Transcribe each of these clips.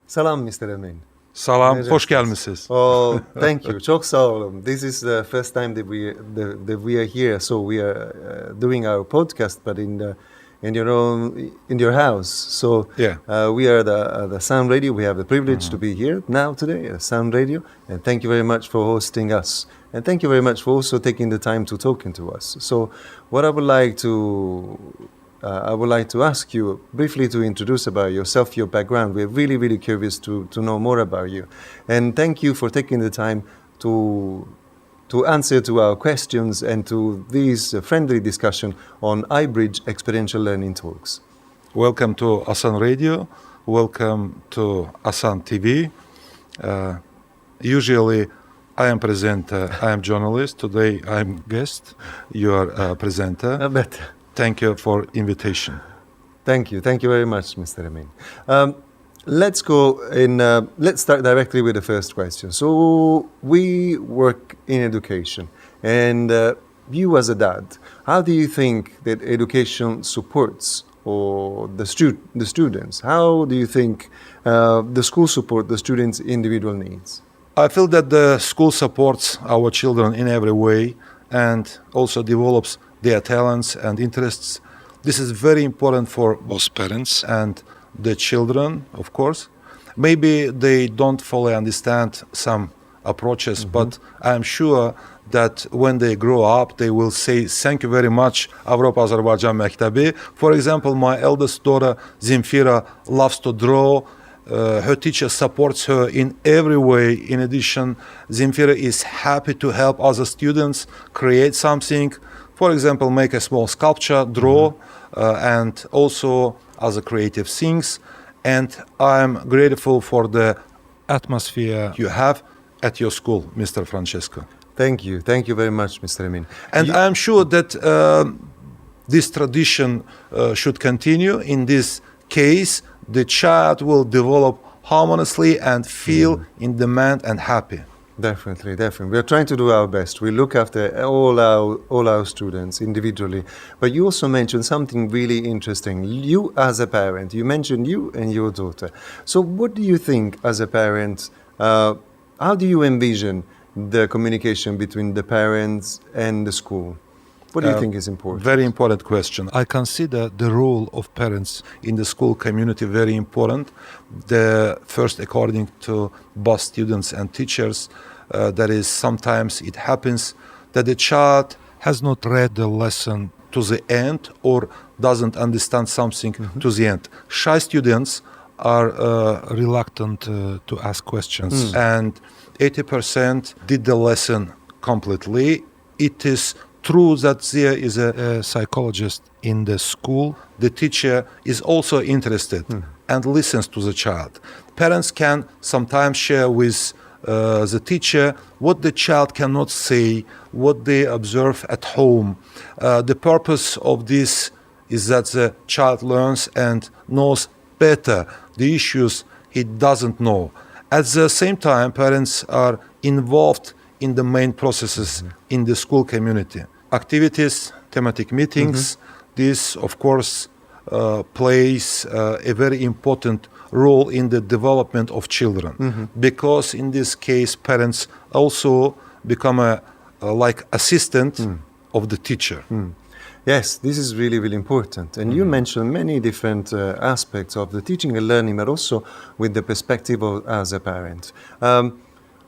Salam Mr. Emin. Salam, hoş gelmişsiniz. Oh, thank you. Çok sağ olun. This is the first time that we are here. So we are doing our podcast, but in your house. So Yeah. We are the ASAN Radio. We have the privilege to be here now today at ASAN Radio, and thank you very much for hosting us, and thank you very much for also taking the time to talking to us. So what I would like to ask you briefly to introduce about yourself, your background. We're really, really curious to know more about you. And thank you for taking the time to answer to our questions and to this friendly discussion on IBridge Experiential Learning Talks. Welcome to ASAN Radio. Welcome to ASAN TV. Usually I am presenter, I am journalist. Today I am guest. You are presenter. I bet. Thank you for invitation. Thank you very much, Mr. Emin. Let's start directly with the first question. So we work in education, and you as a dad, how do you think that education supports the students? How do you think the school support the students' individual needs? I feel that the school supports our children in every way and also develops their talents and interests. This is very important for both parents and the children, of course. Maybe they don't fully understand some approaches, but I'm sure that when they grow up, they will say, thank you very much, Avrupa Azerbaijan Mektebi. For example, my eldest daughter, Zemfira, loves to draw. Her teacher supports her in every way. In addition, Zemfira is happy to help other students create something. For example, make a small sculpture, draw, and also other creative things. And I'm grateful for the atmosphere you have at your school, Mr. Francesco. Thank you very much, Mr. Emin. And I'm sure that this tradition should continue. In this case, the child will develop harmoniously and feel in demand and happy. Definitely. We are trying to do our best. We look after all our students individually. But you also mentioned something really interesting. You as a parent, you mentioned you and your daughter. So what do you think as a parent, how do you envision the communication between the parents and the school? What do you think is important? Very important question. I consider the role of parents in the school community very important. First, according to both students and teachers, that is sometimes it happens that the child has not read the lesson to the end or doesn't understand something to the end. Shy students are reluctant to ask questions, and 80% did the lesson completely. It is true that there is a psychologist in the school. The teacher is also interested and listens to the child. Parents can sometimes share with the teacher what the child cannot say, what they observe at home. The purpose of this is that the child learns and knows better the issues he doesn't know. At the same time, parents are involved in the main processes in the school community. Activities, thematic meetings, this of course plays a very important role in the development of children, because in this case parents also become like assistant of the teacher. Yes, this is really, really important. And you mentioned many different aspects of the teaching and learning, but also with the perspective of as a parent.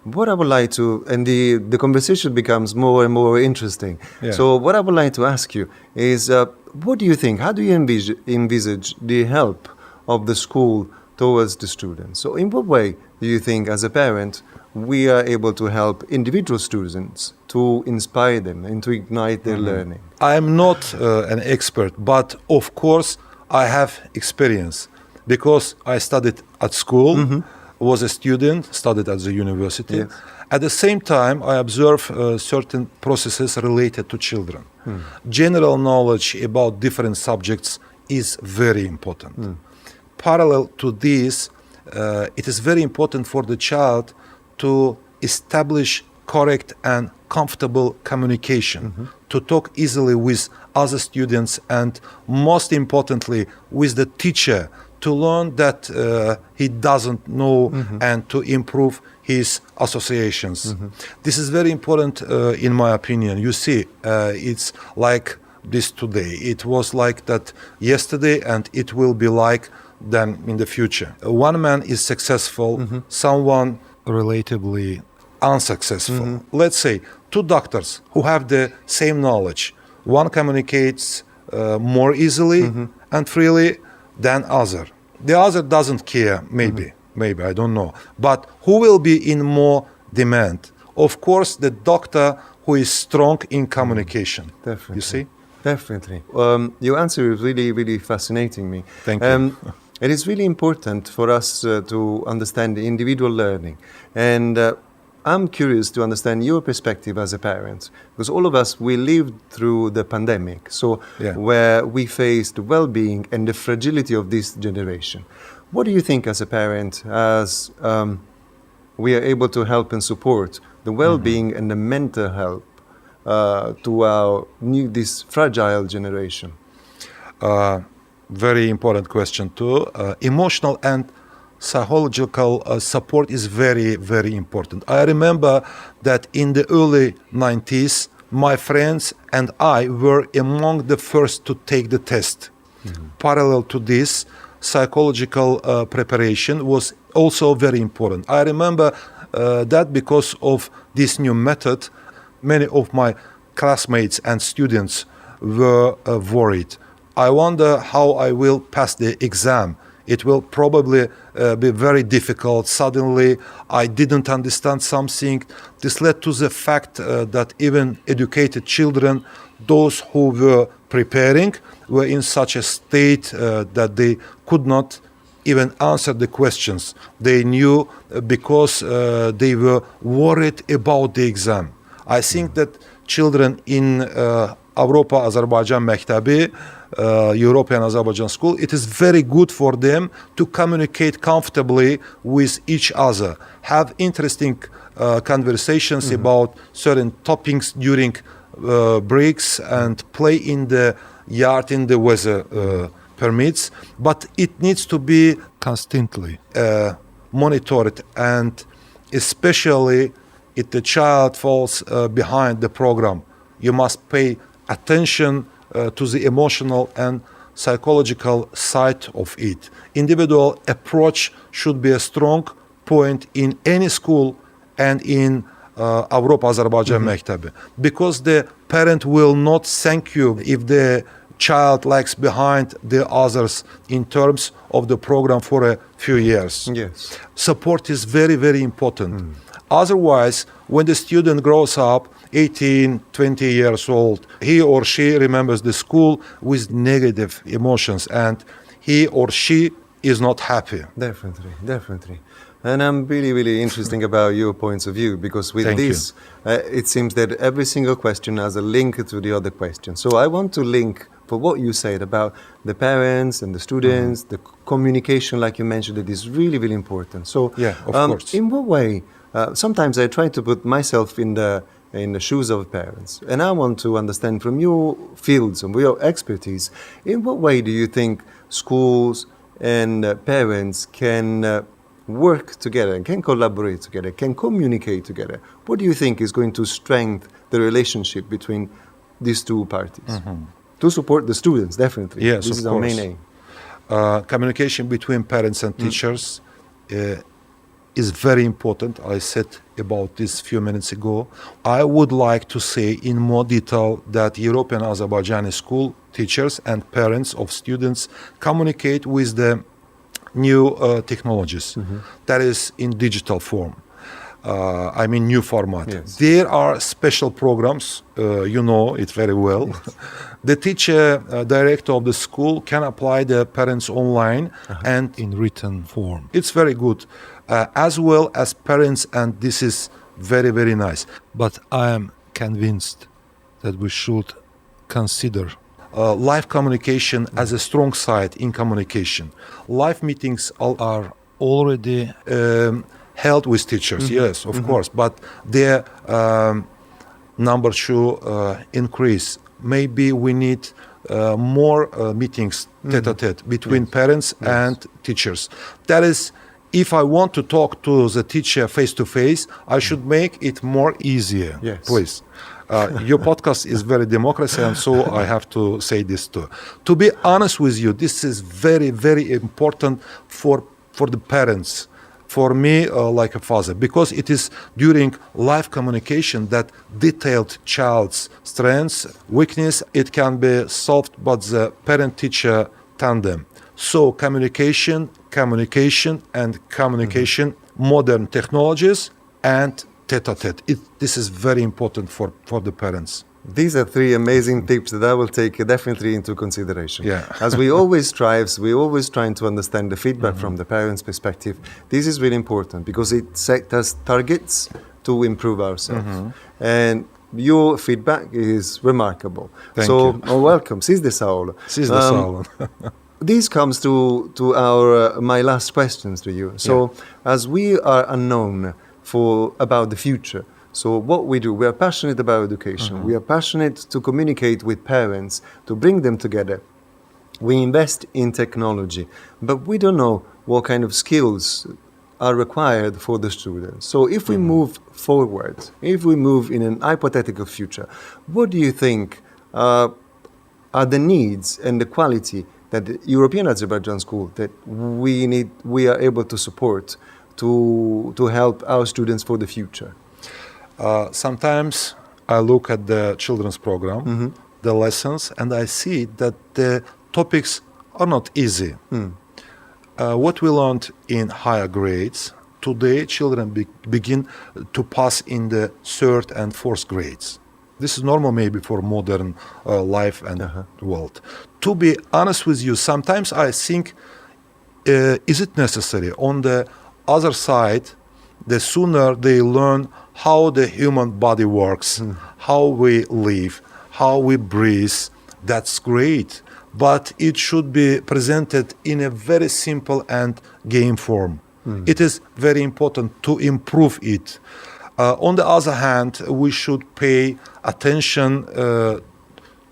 What I would like to, and the conversation becomes more and more interesting. Yeah. So what I would like to ask you is, what do you think, how do you envisage the help of the school towards the students? So in what way do you think as a parent we are able to help individual students to inspire them and to ignite their learning? I am not an expert, but of course I have experience because I studied at school, was a student, studied at the university. Yes. At the same time, I observe certain processes related to children. General knowledge about different subjects is very important. Parallel to this, it is very important for the child to establish correct and comfortable communication, to talk easily with other students, and most importantly with the teacher, to learn that he doesn't know and to improve his associations. This is very important in my opinion. You see, it's like this today. It was like that yesterday and it will be like then in the future. One man is successful, someone relatively unsuccessful. Let's say two doctors who have the same knowledge. One communicates more easily and freely than other. The other doesn't care, maybe, I don't know. But who will be in more demand? Of course, the doctor who is strong in communication. Definitely. You see? Definitely. Your answer is really, really fascinating me. Thank you. It is really important for us to understand individual learning. And I'm curious to understand your perspective as a parent, because all of us, we lived through the pandemic, so where we faced the well-being and the fragility of this generation. What do you think as a parent, as we are able to help and support the well-being and the mental health to our this fragile generation? Very important question too. Emotional and psychological support is very, very important. I remember that in the early 90s, my friends and I were among the first to take the test. Parallel to this, psychological preparation was also very important. I remember that because of this new method, many of my classmates and students were worried. I wonder how I will pass the exam. It will probably be very difficult. Suddenly, I didn't understand something. This led to the fact that even educated children, those who were preparing, were in such a state that they could not even answer the questions. They knew because they were worried about the exam. I think that children in Avrupa Azerbaijan Mektebi, European Azerbaijan school, it is very good for them to communicate comfortably with each other, have interesting conversations about certain topics during breaks, and play in the yard in the weather permits. But it needs to be constantly monitored, and especially if the child falls behind the program, you must pay attention to the emotional and psychological side of it. Individual approach should be a strong point in any school and in Avrupa Azerbaijan Mektebi, because the parent will not thank you if the child lags behind the others in terms of the program for a few years. Yes. Support is very, very important. Otherwise, when the student grows up, 18, 20 years old, he or she remembers the school with negative emotions, and he or she is not happy. Definitely, definitely. And I'm really, really interested about your points of view, because with this, it seems that every single question has a link to the other question. So I want to link for what you said about the parents and the students, the communication, like you mentioned, that is really, really important. So of course. In what way, sometimes I try to put myself in the shoes of parents, and I want to understand from your fields and your expertise, in what way do you think schools and parents can work together and can collaborate together, can communicate together? What do you think is going to strengthen the relationship between these two parties? To support the students, definitely. Yes, this is our main aim. Communication between parents and teachers is very important. I said about this a few minutes ago. I would like to say in more detail that European Azerbaijani school teachers and parents of students communicate with the new technologies, that is in digital form. I mean new format. Yes. There are special programs, you know it very well. Yes. The teacher, director of the school can apply the parents online and in written form. It's very good, as well as parents, and this is very, very nice. But I am convinced that we should consider live communication as a strong side in communication. Live meetings are already held with teachers, yes, of course, but their number should increase. Maybe we need more meetings tete-a-tete between parents and teachers. That is, if I want to talk to the teacher face-to-face, I should make it more easier, please. Your podcast is very democracy, and so I have to say this too. To be honest with you, this is very, very important for the parents, for me like a father, because it is during live communication that detailed child's strengths, weakness, it can be solved by the parent-teacher tandem. So communication, modern technologies, and tete-a-tete. This is very important for the parents. These are three amazing tips that I will take definitely into consideration. Yeah. As we always trying to understand the feedback from the parents' perspective. This is really important because it set us targets to improve ourselves. And your feedback is remarkable. Thank you. Welcome. Sizde sağ olun. Sizde sağ olun. This comes to our my last questions to you. So as we are unknown about the future, so what we do, we are passionate about education. We are passionate to communicate with parents, to bring them together. We invest in technology, but we don't know what kind of skills are required for the students. So if we move forward, if we move in an hypothetical future, what do you think are the needs and the quality that the European Azerbaijan school that we are able to support to help our students for the future? Sometimes I look at the children's program, the lessons, and I see that the topics are not easy. What we learned in higher grades, today children begin to pass in the third and fourth grades. This is normal maybe for modern life and world. To be honest with you, sometimes I think, is it necessary? On the other side, the sooner they learn how the human body works, how we live, how we breathe, that's great. But it should be presented in a very simple and game form. It is very important to improve it. On the other hand, we should pay attention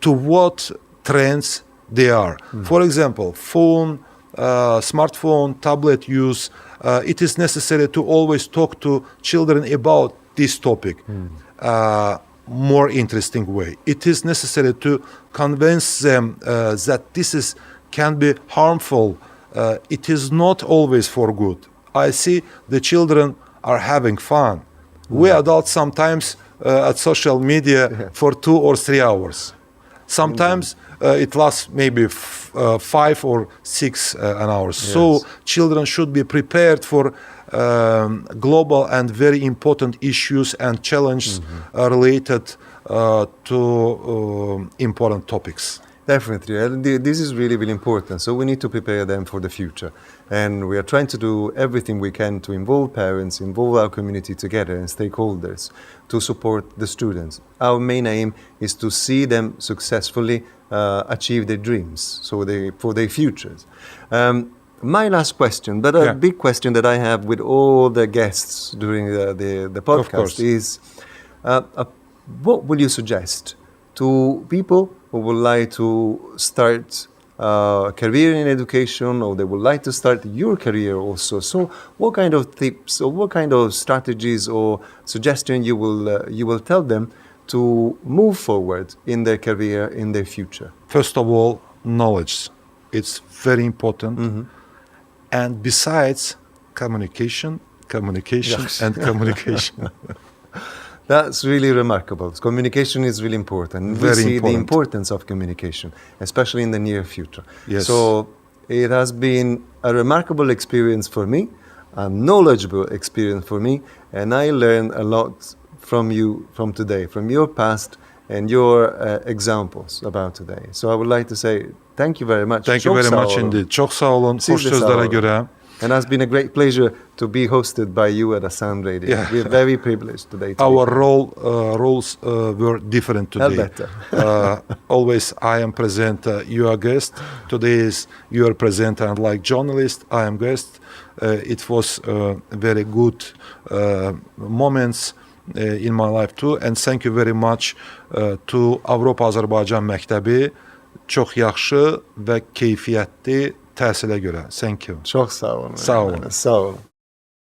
to what trends they are. For example, phone, smartphone, tablet use, it is necessary to always talk to children about this topic more interesting way. It is necessary to convince them that this can be harmful. It is not always for good. I see the children are having fun. We adults sometimes at social media for 2 or 3 hours. Sometimes it lasts maybe 5 or 6 an hour. Yes. So children should be prepared for global and very important issues and challenges related to important topics. Definitely. And this is really, really important. So we need to prepare them for the future. And we are trying to do everything we can to involve parents, involve our community together and stakeholders to support the students. Our main aim is to see them successfully achieve their dreams for their futures. My last question, but a big question that I have with all the guests during the podcast is, what will you suggest to people who would like to start a career in education, or they would like to start your career also? So what kind of tips or what kind of strategies or suggestions you will tell them to move forward in their career, in their future? First of all, knowledge. It's very important. And besides, communication, and communication. That's really remarkable. Communication is really important. We see the importance of communication, especially in the near future. Yes. So it has been a remarkable experience for me, a knowledgeable experience for me, and I learned a lot from you from today, from your past and your examples about today. So I would like to say thank you very much. Thank you very much indeed. Çok sağ olun. Hoş sözlere göre. And it's been a great pleasure to be hosted by you at ASAN Radio. Yeah. We're very privileged today. Our roles were different today. Always I am present, you are guest. Today you are present, and like journalist, I am guest. It was very good moments in my life too. And thank you very much to Avrupa Azerbaijan Mektebi, çox yaxşı və keyfiyyətli təhsilə görə. Thank you. Çok sağ olun. Sağ olun. Sağ olun.